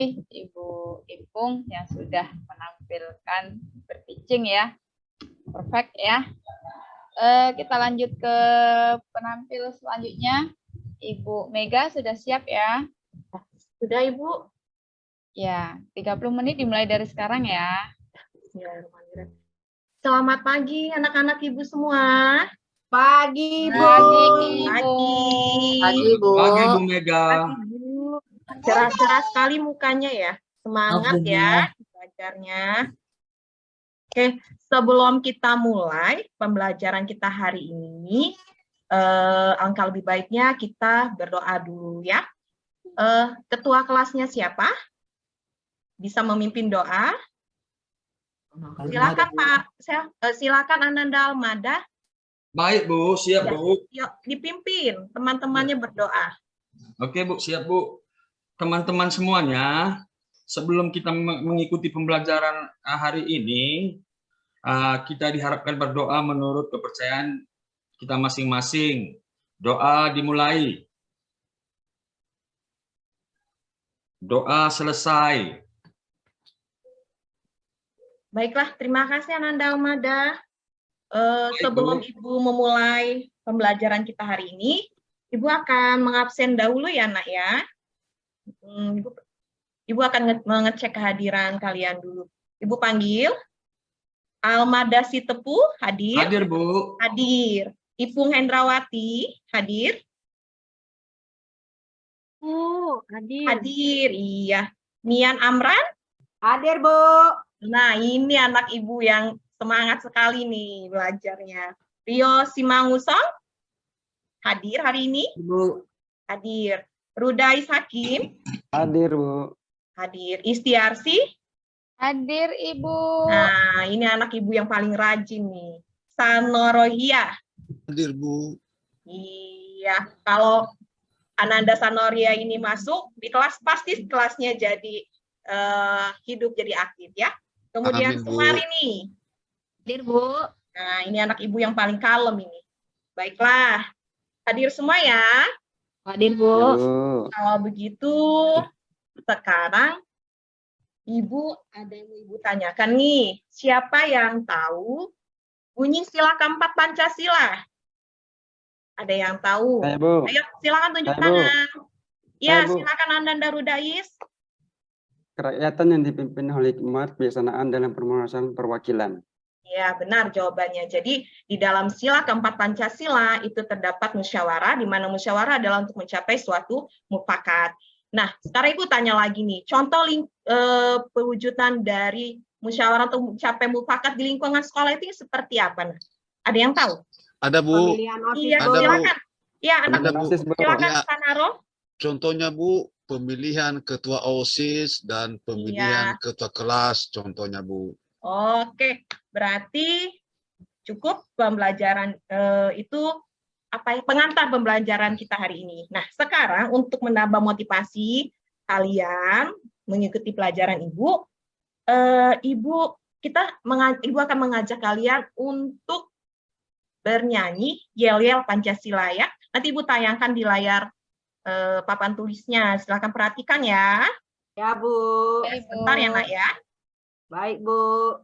Ibu Ipung yang sudah menampilkan berpitching ya. Perfect ya. Kita lanjut ke penampil selanjutnya. Ibu Mega sudah siap ya? Sudah, Ibu. Ya, 30 menit dimulai dari sekarang ya. Selamat pagi anak-anak Ibu semua. Pagi, Bu. Pagi, Bu. Pagi, Bu Mega. Pagi, Bu. Cerah-cerah sekali mukanya ya. Semangat ya belajarnya. Oke, sebelum kita mulai pembelajaran kita hari ini, alangkah lebih baiknya kita berdoa dulu ya. Ketua kelasnya siapa? Bisa memimpin doa? Silakan Pak. Silakan Ananda Almada. Baik, Bu. Siap, Bu. Yuk, dipimpin. Teman-temannya berdoa. Oke, Bu. Siap, Bu. Teman-teman semuanya, sebelum kita mengikuti pembelajaran hari ini, kita diharapkan berdoa menurut kepercayaan kita masing-masing. Doa dimulai. Doa selesai. Baiklah, terima kasih Ananda Almada. Sebelum Ibu memulai pembelajaran kita hari ini, Ibu akan mengabsen dahulu ya, Nak ya. Ibu akan mengecek kehadiran kalian dulu. Ibu panggil. Almada Sitepu, hadir? Hadir, Bu. Hadir. Ipung Hendrawati, hadir? Bu, hadir. Hadir, iya. Mian Amran? Hadir, Bu. Nah, ini anak Ibu yang semangat sekali nih belajarnya. Rio Simangusong, hadir hari ini? Bu. Hadir. Rudais Hakim? Hadir, Bu. Hadir. Istiarsi? Hadir Ibu. Nah, ini anak Ibu yang paling rajin nih. Sanorohia? Hadir, Bu. Iya, kalau Ananda Sanoria ini masuk di kelas, pasti kelasnya jadi hidup, jadi aktif ya. Kemudian Amin, Bu. Sumari nih. Hadir, Bu. Nah, ini anak Ibu yang paling kalem ini. Baiklah, hadir semua ya. Hadir, Bu. Bu. Kalau begitu, sekarang Ibu ada yang mau Ibu tanyakan nih. Siapa yang tahu bunyi sila keempat Pancasila? Ada yang tahu? Saya, Bu. Ayo, silakan tunjuk Saya, Bu. tangan. Ya, Saya, Bu. silakan Ananda Rudais. Kerakyatan yang dipimpin oleh hikmat kebijaksanaan dalam permuasan perwakilan. Ya, benar jawabannya. Jadi, di dalam sila keempat Pancasila itu terdapat musyawarah, di mana musyawarah adalah untuk mencapai suatu mufakat. Nah, sekarang Ibu tanya lagi nih, contoh pewujudan dari musyawarah untuk mencapai mufakat di lingkungan sekolah itu seperti apa? Nah, ada yang tahu? Ada, Bu. Pemilihan OSIS, Iya, Ada, Bu. silakan. Ya, anak Ada, Bu. silakan Ya. Sanaro. Contohnya, Bu, pemilihan ketua OSIS dan pemilihan ketua kelas, contohnya, Bu. Oke, berarti cukup pembelajaran itu apa ya, pengantar pembelajaran kita hari ini. Nah, sekarang untuk menambah motivasi kalian mengikuti pelajaran Ibu, Ibu akan mengajak kalian untuk bernyanyi yel-yel Pancasila ya. Nanti Ibu tayangkan di layar papan tulisnya. Silakan perhatikan ya. Ya, Bu. Sebentar ya, Nak ya. Baik, Bu.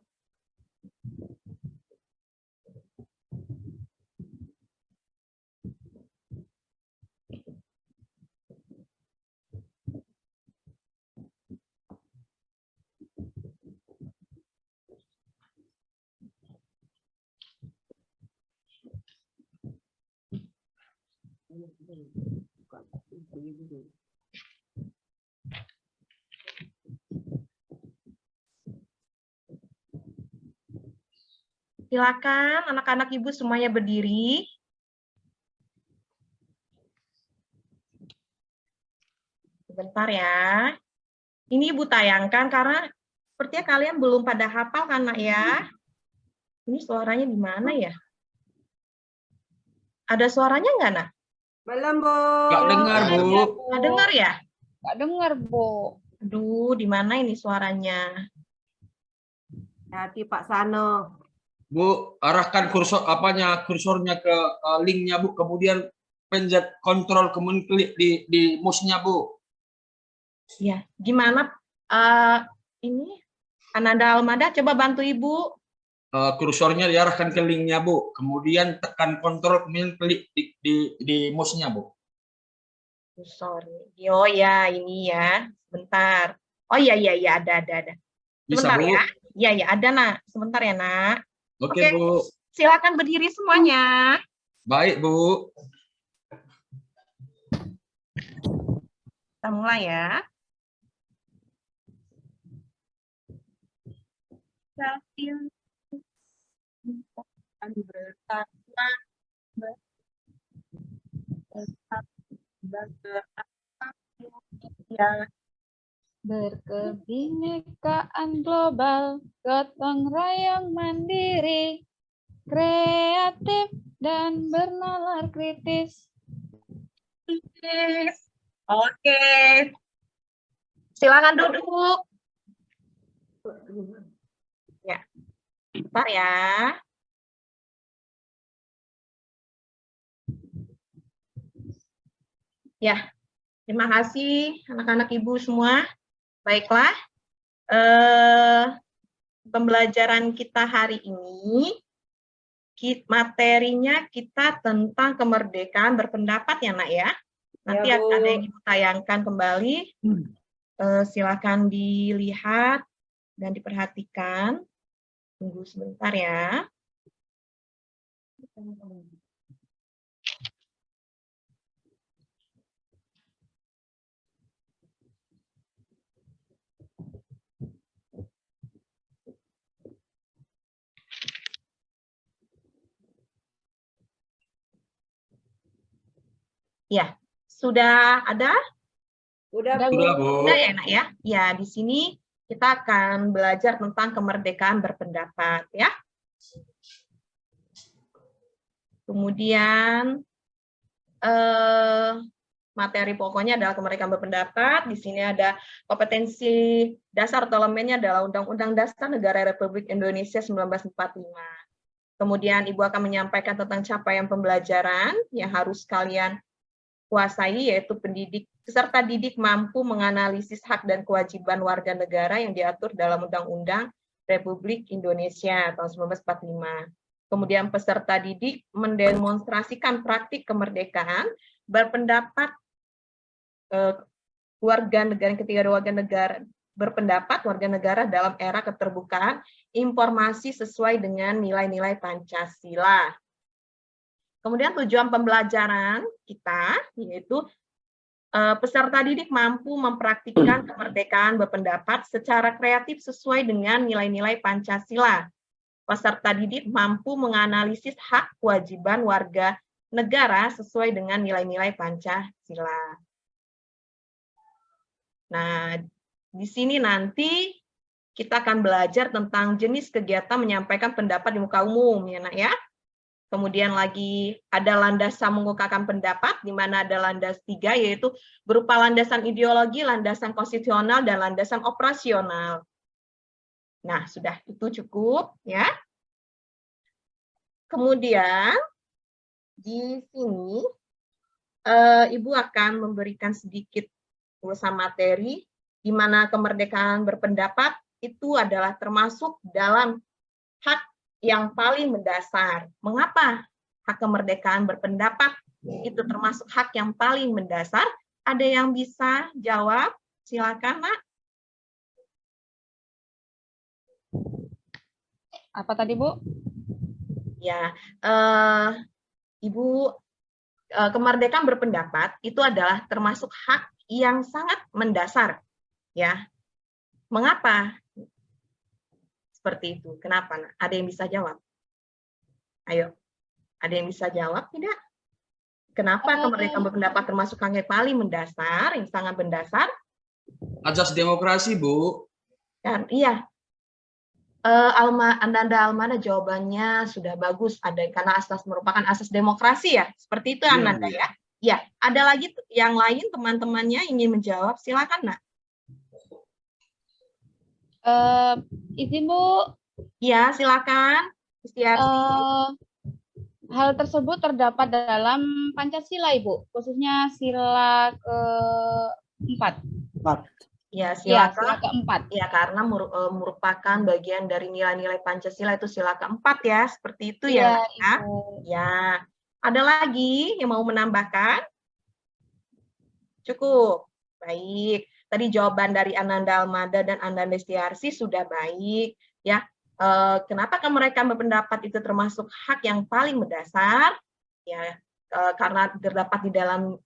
Silakan anak-anak Ibu semuanya berdiri. Sebentar ya. Ini Ibu tayangkan karena sepertinya kalian belum pada hafal kan, Nak ya. Ini suaranya di mana ya? Ada suaranya nggak, Nak? Belum, Bu. Nggak dengar, Bu. Nggak dengar ya? Nggak dengar, Bu. Aduh, di mana ini suaranya? Hati Pak Sano. Bu, arahkan kursornya ke linknya, Bu. Kemudian pencet kontrol, kemudian klik di mouse-nya, Bu. Ya, gimana Ini Ananda Almada, coba bantu Ibu. Kursornya diarahkan ke linknya, Bu. Kemudian tekan kontrol, kemudian klik di mouse-nya, Bu. Sorry. Oh ya, ini ya. Sebentar. Oh iya, ada. Bisa, Sebentar Bu? ya. Iya, ada, Nak. Sebentar ya, Nak. Oke, Oke. Bu. Silakan berdiri semuanya. Baik, Bu. Kita mulai ya. Berkebinekaan global, gotong royong mandiri, kreatif dan bernalar kritis. Oke. Silakan duduk. Ya. Bentar ya. Ya. Terima kasih anak-anak Ibu semua. Baiklah. Pembelajaran kita hari ini materinya kita tentang kemerdekaan berpendapat ya, Nak ya. Nanti Ya, Bu. ada yang Ibu tayangkan kembali. Silakan dilihat dan diperhatikan. Tunggu sebentar ya. Ya, sudah ada? Udah, Udah, Bu. Sudah, Bu. Sudah ya, Nak ya? Ya, di sini kita akan belajar tentang kemerdekaan berpendapat ya. Kemudian materi pokoknya adalah kemerdekaan berpendapat. Di sini ada kompetensi dasar atau elemennya adalah Undang-Undang Dasar Negara Republik Indonesia 1945. Kemudian Ibu akan menyampaikan tentang capaian pembelajaran yang harus kalian kuasai, yaitu peserta didik mampu menganalisis hak dan kewajiban warga negara yang diatur dalam Undang-Undang Republik Indonesia tahun 1945. Kemudian peserta didik mendemonstrasikan praktik kemerdekaan berpendapat warga negara ketiga warga negara berpendapat warga negara dalam era keterbukaan informasi sesuai dengan nilai-nilai Pancasila. Kemudian tujuan pembelajaran kita yaitu peserta didik mampu mempraktikkan kemerdekaan berpendapat secara kreatif sesuai dengan nilai-nilai Pancasila. Peserta didik mampu menganalisis hak kewajiban warga negara sesuai dengan nilai-nilai Pancasila. Nah, di sini nanti kita akan belajar tentang jenis kegiatan menyampaikan pendapat di muka umum, ya, Nak ya. Kemudian lagi ada landasan mengungkapkan pendapat, di mana ada landasan 3, yaitu berupa landasan ideologi, landasan konstitusional, dan landasan operasional. Nah, sudah itu cukup, ya. Kemudian, di sini, Ibu akan memberikan sedikit ulasan materi, di mana kemerdekaan berpendapat itu adalah termasuk dalam hak yang paling mendasar. Mengapa hak kemerdekaan berpendapat itu termasuk hak yang paling mendasar? Ada yang bisa jawab? Silakan, Nak. Apa tadi, Bu? Ya, Ibu, kemerdekaan berpendapat itu adalah termasuk hak yang sangat mendasar, ya. Mengapa? Seperti itu. Kenapa? Ada yang bisa jawab? Ayo, ada yang bisa jawab tidak? Kenapa kemerdekaan berpendapat termasuk hak yang paling mendasar, yang sangat mendasar? Asas demokrasi, Bu. Dan iya, Ananda Almana jawabannya sudah bagus. Ada karena asas merupakan asas demokrasi ya, seperti itu Ananda ya. Ya, ada lagi yang lain teman-temannya ingin menjawab, silakan Nak. Izin, Bu. Ya, silakan. Hal tersebut terdapat dalam Pancasila, Ibu, khususnya sila ke-4. Ya, Ya, silakan. sila keempat. Ya, karena merupakan bagian dari nilai-nilai Pancasila, itu sila keempat ya, seperti itu ya, Iya, Nak, ya. Ibu. Ya, ada lagi yang mau menambahkan? Cukup. Baik. Tadi jawaban dari Ananda Almada dan Ananda Istiarsi sudah baik, ya. Kenapa mereka berpendapat itu termasuk hak yang paling mendasar? Ya, karena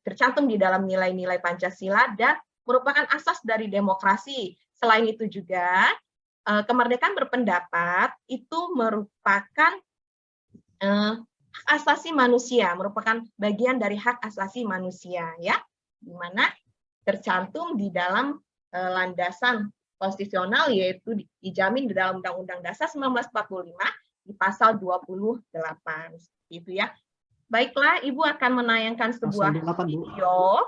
tercantum di dalam nilai-nilai Pancasila dan merupakan asas dari demokrasi. Selain itu juga, kemerdekaan berpendapat itu merupakan hak asasi manusia, merupakan bagian dari hak asasi manusia, ya, di mana tercantum di dalam landasan konstitusional, yaitu dijamin di dalam Undang-Undang Dasar 1945 di pasal 28. Seperti itu ya. Baiklah, Ibu akan menayangkan sebuah video.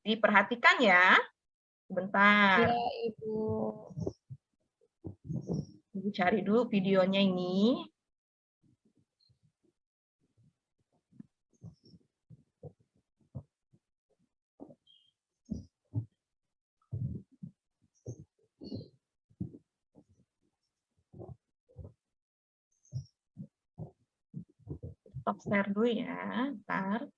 Diperhatikan ya. Sebentar. Iya, Ibu. Ibu cari dulu videonya ini. Stop share dulu ya, ntar.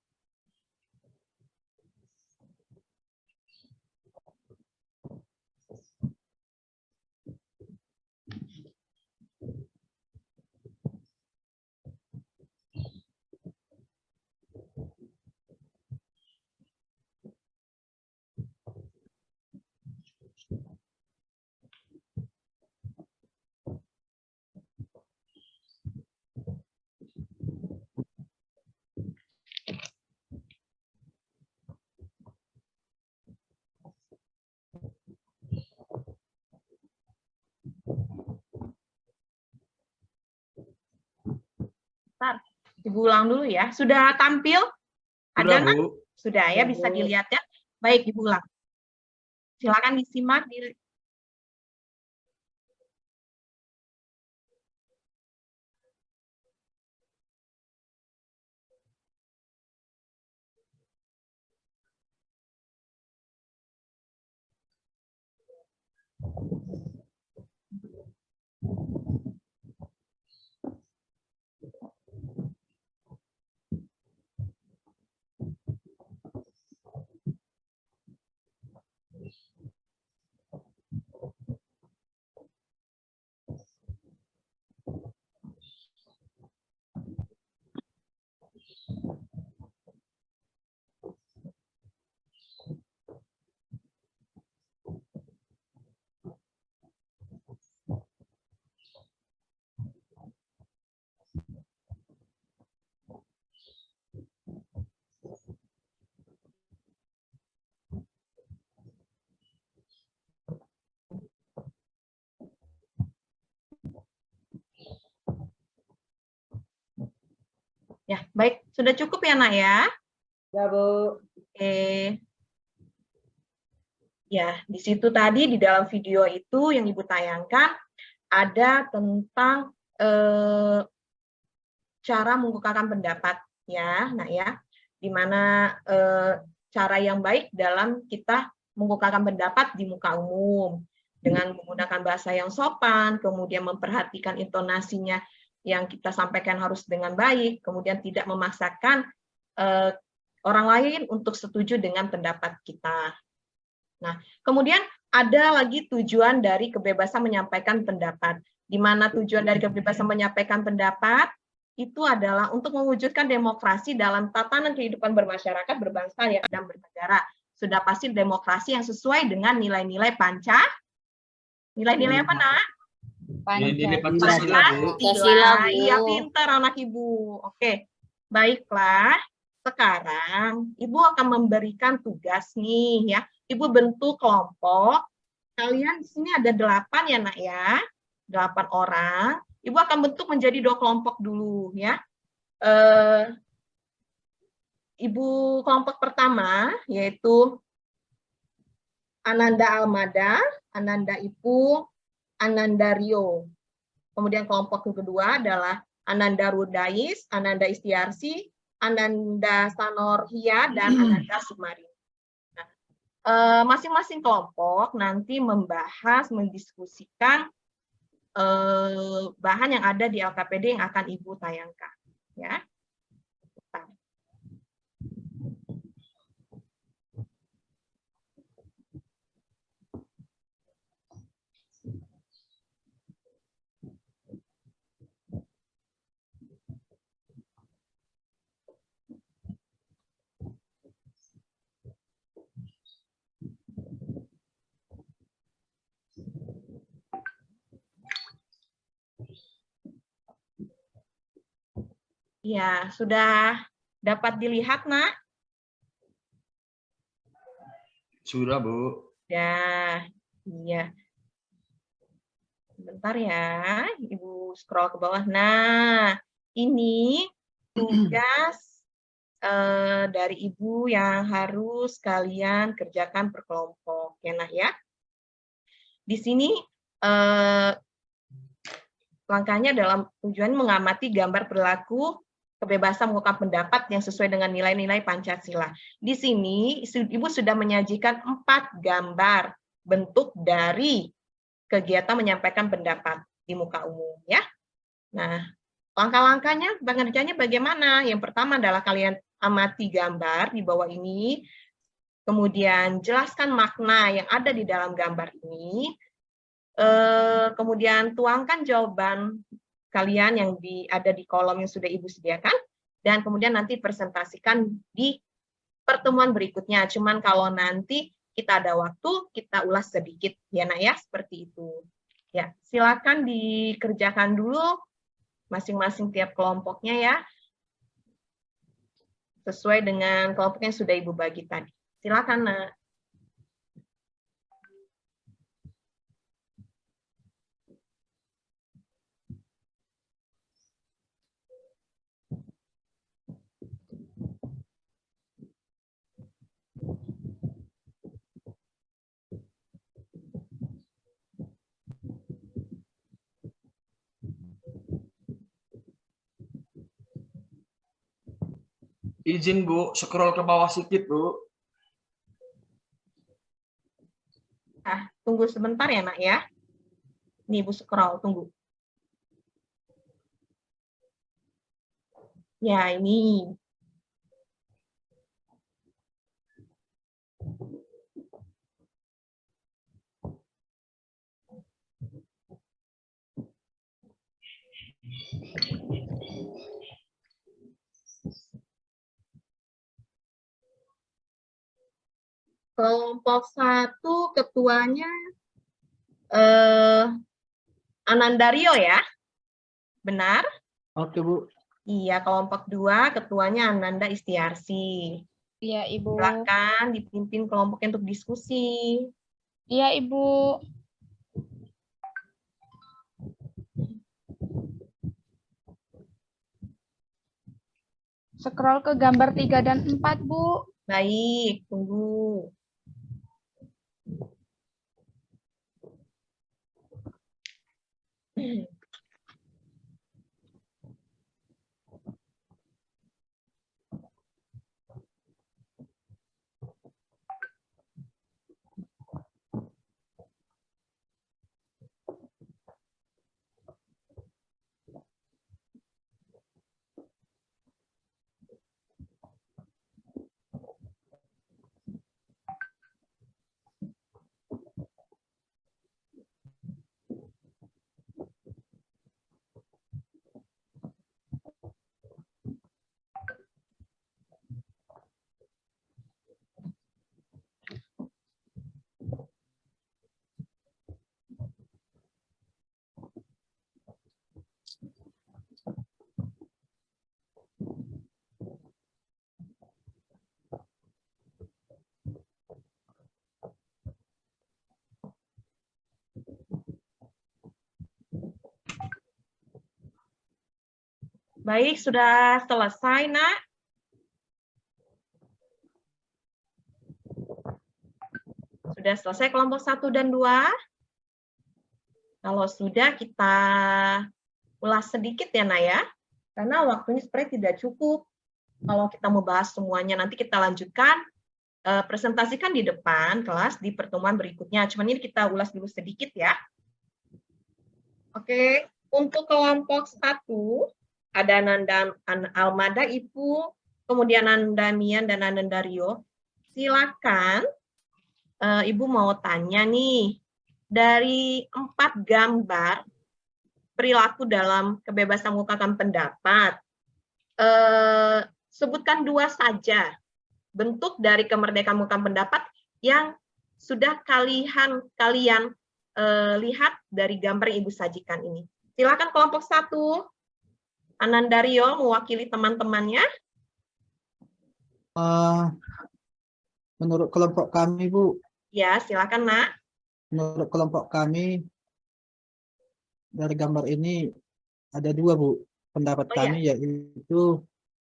Bentar, Ibu ulang dulu ya. Sudah tampil? Sudah, Ada, Nak? Bu. Sudah ya, bisa dilihat ya. Baik, Ibu ulang. Silakan disimak. Ya, baik. Sudah cukup ya, Nak ya? Ya, Bu. Oke. Ya, di situ tadi di dalam video itu yang Ibu tayangkan ada tentang cara mengungkapkan pendapat ya, Nak ya. Di mana cara yang baik dalam kita mengungkapkan pendapat di muka umum dengan menggunakan bahasa yang sopan, kemudian memperhatikan intonasinya yang kita sampaikan harus dengan baik, kemudian tidak memaksakan orang lain untuk setuju dengan pendapat kita. Nah, kemudian ada lagi tujuan dari kebebasan menyampaikan pendapat. Di mana tujuan dari kebebasan menyampaikan pendapat itu adalah untuk mewujudkan demokrasi dalam tatanan kehidupan bermasyarakat, berbangsa, dan bernegara. Sudah pasti demokrasi yang sesuai dengan nilai-nilai nilai-nilai apa, Nak? Nilai Pancasila, Bu. Iya, pintar anak Ibu. Oke, baiklah. Sekarang Ibu akan memberikan tugas nih ya. Ibu bentuk kelompok. Kalian di sini ada 8 ya, Nak ya. 8 orang. Ibu akan bentuk menjadi 2 kelompok dulu ya. Ibu kelompok pertama yaitu Ananda Almada, Ananda Ipu, Ananda Rio. Kemudian kelompok kedua adalah Ananda Rudais, Ananda Istiarsi, Ananda Sanorhia, dan Ananda Sumari. Nah, masing-masing kelompok nanti membahas, mendiskusikan bahan yang ada di LKPD yang akan Ibu tayangkan. Ya. Ya, sudah dapat dilihat, Nak? Sudah, Bu. Ya, iya. Sebentar ya, Ibu scroll ke bawah. Nah, ini tugas dari Ibu yang harus kalian kerjakan per kelompok, ya, Nak, ya. Di sini langkahnya dalam tujuan mengamati gambar perilaku kebebasan mengungkap pendapat yang sesuai dengan nilai-nilai Pancasila. Di sini Ibu sudah menyajikan 4 gambar bentuk dari kegiatan menyampaikan pendapat di muka umum, ya. Nah, langkah-langkahnya pengerjaannya bagaimana? Yang pertama adalah kalian amati gambar di bawah ini, kemudian jelaskan makna yang ada di dalam gambar ini, kemudian tuangkan jawaban kalian yang ada di kolom yang sudah Ibu sediakan, dan kemudian nanti presentasikan di pertemuan berikutnya. Cuman kalau nanti kita ada waktu, kita ulas sedikit, ya, Nak, ya, seperti itu. Ya, silakan dikerjakan dulu masing-masing tiap kelompoknya, ya, sesuai dengan kelompok yang sudah Ibu bagi tadi. Silakan, Nak. Izin, Bu, scroll ke bawah sedikit, Bu. Nah, tunggu sebentar ya, Nak, ya. Nih, Ibu scroll, tunggu. Ya, ini. Kelompok 1 ketuanya Anandario, ya? Benar? Oke, Bu. Iya, kelompok 2 ketuanya Ananda Istiarsi. Iya, Ibu. Silakan dipimpin kelompoknya untuk diskusi. Iya, Ibu. Scroll ke gambar 3 dan 4, Bu. Baik, tunggu. Baik, sudah selesai, Nak? Sudah selesai kelompok 1 dan 2? Kalau sudah, kita ulas sedikit ya, Nak, ya. Karena waktunya sebenarnya tidak cukup. Kalau kita mau bahas semuanya, nanti kita lanjutkan presentasikan di depan kelas di pertemuan berikutnya. Cuman ini kita ulas dulu sedikit ya. Oke, untuk kelompok 1 ada Nanda Almada Ibu, kemudian Nanda Mian dan Nanda Rio. Silakan Ibu mau tanya nih, dari 4 gambar perilaku dalam kebebasan mengungkapkan pendapat, sebutkan 2 saja bentuk dari kemerdekaan mengungkapkan pendapat yang sudah kalian lihat dari gambar yang Ibu sajikan ini. Silakan kelompok 1, Ananda Rio mewakili teman-temannya. Menurut kelompok kami, Bu, Ya, silakan Nak. menurut kelompok kami dari gambar ini ada 2, Bu. Pendapat Oh, ya. kami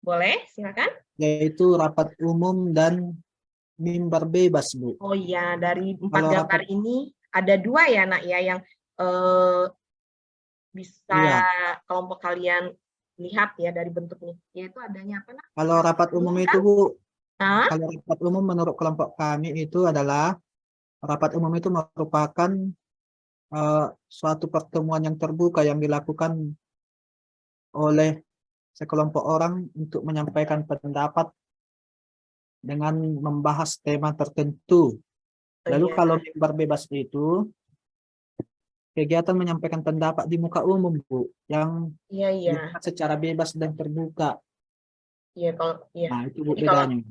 Boleh, silakan. yaitu rapat umum dan mimbar bebas, Bu. Oh iya, dari 4 Kalau gambar rapat- ini ada 2 ya Nak ya yang bisa Iya. kelompok kalian lihat ya dari bentuknya. Yaitu adanya apa Nak? Kalau rapat umum Umum, itu, Bu, Hah? kalau rapat umum menurut kelompok kami itu adalah rapat umum itu merupakan suatu pertemuan yang terbuka yang dilakukan oleh sekelompok orang untuk menyampaikan pendapat dengan membahas tema tertentu. Lalu Iya. kalau mimbar bebas itu kegiatan menyampaikan pendapat di muka umum, Bu, yang Iya, iya. dibuat secara bebas dan terbuka. Iya, kalau iya. Nah, itu Bu Jadi kalau- bedanya.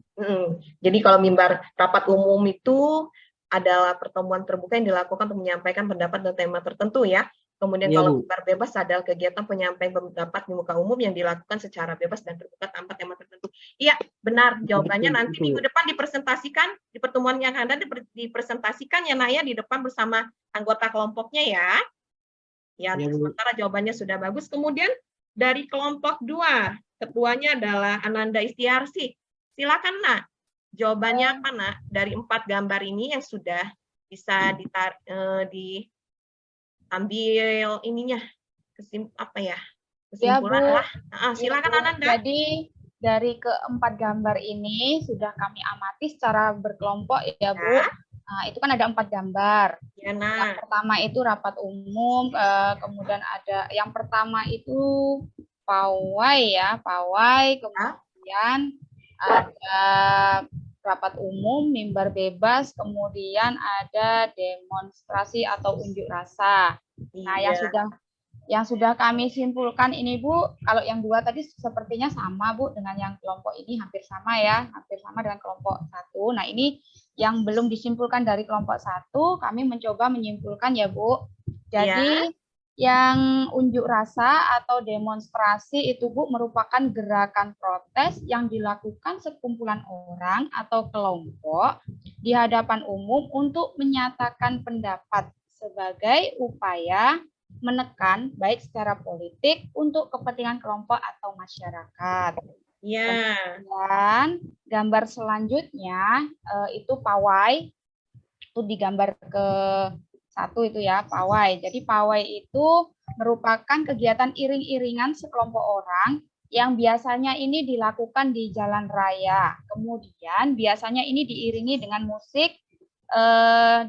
Jadi kalau mimbar rapat umum itu adalah pertemuan terbuka yang dilakukan untuk menyampaikan pendapat dan tema tertentu ya. Kemudian Iya, kalau Bu. mimbar bebas adalah kegiatan penyampaian pendapat di muka umum yang dilakukan secara bebas dan terbuka tanpa tema tertentu. Iya, benar jawabannya. Betul, Nanti betul. minggu depan dipresentasikan di pertemuan yang ada dipresentasikan ya Naya di depan bersama anggota kelompoknya ya. Ya, Iya, Bu. sementara jawabannya sudah bagus. Kemudian dari kelompok 2, ketuanya adalah Ananda Istiarsi. Silakan Nak. Jawabannya apa Nak? Dari 4 gambar ini yang sudah bisa diambil ininya Ya, kesimpulan Bu. lah. Silakan Iya, Bu. Ananda. Jadi dari keempat gambar ini sudah kami amati secara berkelompok ya Bu. Ya. Nah, itu kan ada 4 gambar. Ya, Yang Nak. pertama itu rapat umum, kemudian ada yang pertama itu pawai ya, pawai, kemudian ada rapat umum, mimbar bebas, kemudian ada demonstrasi atau unjuk rasa. Nah, Iya. yang sudah kami simpulkan ini Bu, kalau yang 2 tadi sepertinya sama Bu dengan yang kelompok ini hampir sama ya, hampir sama dengan kelompok 1. Nah, ini yang belum disimpulkan dari kelompok 1, kami mencoba menyimpulkan ya Bu. Jadi yang unjuk rasa atau demonstrasi itu Bu merupakan gerakan protes yang dilakukan sekumpulan orang atau kelompok di hadapan umum untuk menyatakan pendapat sebagai upaya menekan baik secara politik untuk kepentingan kelompok atau masyarakat. Ya. Dan gambar selanjutnya itu pawai, itu di gambar ke-1 itu ya, pawai. Jadi pawai itu merupakan kegiatan iring-iringan sekelompok orang yang biasanya ini dilakukan di jalan raya. Kemudian biasanya ini diiringi dengan musik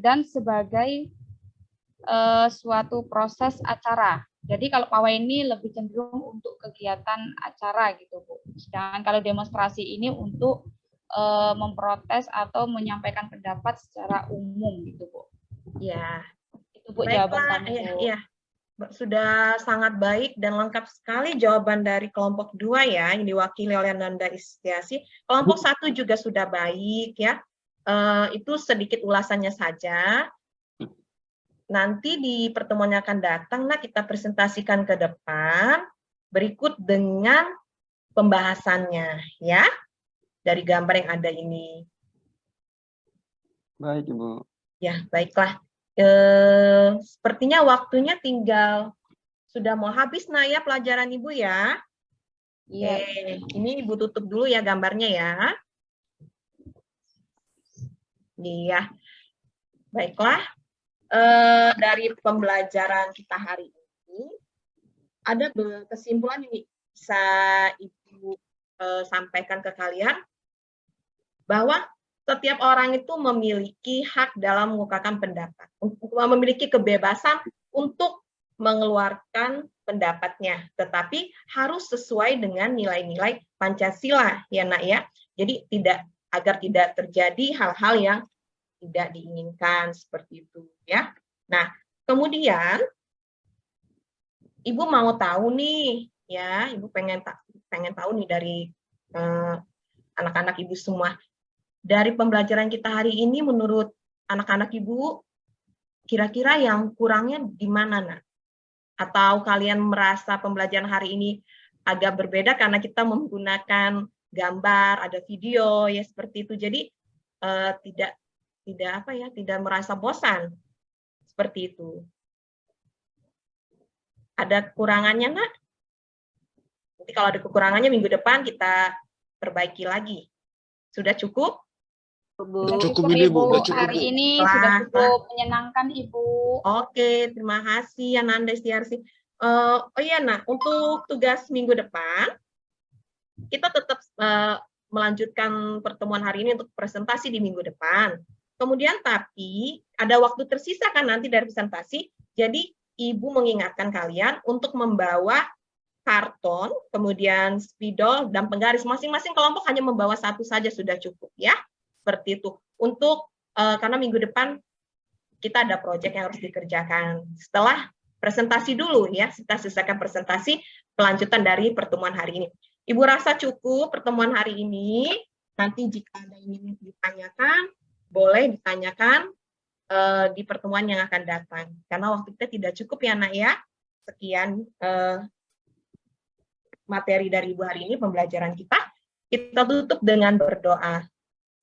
dan sebagai suatu proses acara. Jadi kalau pawai ini lebih cenderung untuk kegiatan acara gitu Bu. Sedangkan kalau demonstrasi ini untuk memprotes atau menyampaikan pendapat secara umum gitu Bu. Ya. Itu Bu Baiklah, jawaban kami Bu. Iya. Sudah sangat baik dan lengkap sekali jawaban dari kelompok 2 ya, yang diwakili oleh Nanda Istiarsi. Kelompok 1 juga sudah baik ya. Itu sedikit ulasannya saja. Nanti di pertemuan yang akan datang, kita presentasikan ke depan berikut dengan pembahasannya ya, dari gambar yang ada ini. Baik, Ibu. Ya, baiklah. Sepertinya waktunya tinggal sudah mau habis ya pelajaran Ibu ya. Iya. Ini Ibu tutup dulu ya gambarnya ya. Iya. Baiklah. Dari pembelajaran kita hari ini ada kesimpulan yang bisa Ibu sampaikan ke kalian bahwa setiap orang itu memiliki hak dalam mengungkapkan pendapat, memiliki kebebasan untuk mengeluarkan pendapatnya, tetapi harus sesuai dengan nilai-nilai Pancasila, ya Nak ya. Jadi agar tidak terjadi hal-hal yang tidak diinginkan seperti itu, ya. Nah, kemudian Ibu mau tahu nih, ya, Ibu pengen tahu nih dari anak-anak Ibu semua. Dari pembelajaran kita hari ini, menurut anak-anak Ibu, kira-kira yang kurangnya di mana, Nak? Atau kalian merasa pembelajaran hari ini agak berbeda karena kita menggunakan gambar, ada video, ya seperti itu. Jadi tidak merasa bosan seperti itu. Ada kekurangannya, Nak? Nanti kalau ada kekurangannya minggu depan kita perbaiki lagi. Sudah cukup? Sudah Cukup cukup, ini, Bu. Ibu. Udah cukup, Hari Bu. ini Wah. sudah cukup menyenangkan, Ibu. Oke, terima kasih Ananda Istiarsi. Oh iya, Nak, untuk tugas minggu depan, kita tetap melanjutkan pertemuan hari ini untuk presentasi di minggu depan. Kemudian tapi ada waktu tersisa kan nanti dari presentasi, jadi Ibu mengingatkan kalian untuk membawa karton, kemudian spidol, dan penggaris. Masing-masing kelompok hanya membawa satu saja sudah cukup, ya. Seperti itu. Untuk karena minggu depan kita ada proyek yang harus dikerjakan. Setelah presentasi dulu, ya, kita selesaikan presentasi pelanjutan dari pertemuan hari ini. Ibu rasa cukup pertemuan hari ini. Nanti jika ada yang ingin ditanyakan, boleh ditanyakan di pertemuan yang akan datang. Karena waktu kita tidak cukup ya, Nak ya. Sekian materi dari Ibu hari ini, pembelajaran kita. Kita tutup dengan berdoa.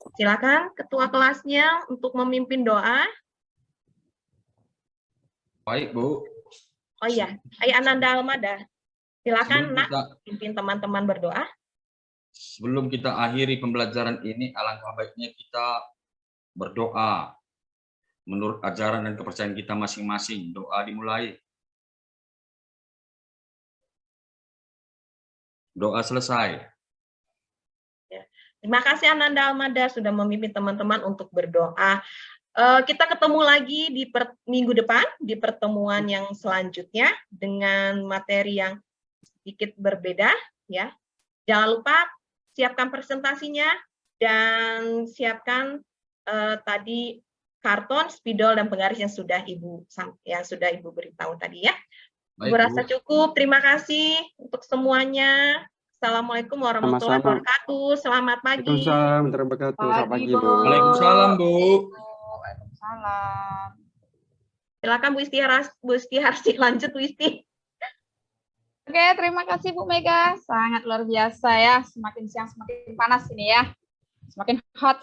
Silakan ketua kelasnya untuk memimpin doa. Baik, Bu. Oh iya, Ayah Ananda Almada. Silakan, Sebelum Nak, kita, pimpin teman-teman berdoa. sebelum kita akhiri pembelajaran ini, alangkah baiknya kita berdoa menurut ajaran dan kepercayaan kita masing-masing. Doa dimulai. Doa selesai. Terima kasih Ananda Almada sudah memimpin teman-teman untuk berdoa. Kita ketemu lagi di minggu depan, di pertemuan yang selanjutnya, dengan materi yang sedikit berbeda. Ya. Jangan lupa siapkan presentasinya, dan siapkan tadi karton, spidol, dan penggaris yang sudah Ibu beritahu tadi ya. Baik, Ibu rasa Bu. cukup. Terima kasih untuk semuanya. Assalamualaikum warahmatullahi Sama-sama. wabarakatuh. Selamat pagi. Waalaikumsalam warahmatullahi wabarakatuh. Selamat pagi, Bu. Waalaikumsalam, Bu. Waalaikumsalam. Silakan Bu Istiharsi, lanjut Bu Isti. Oke, terima kasih Bu Mega. Sangat luar biasa ya. Semakin siang semakin panas ini ya. Semakin hot.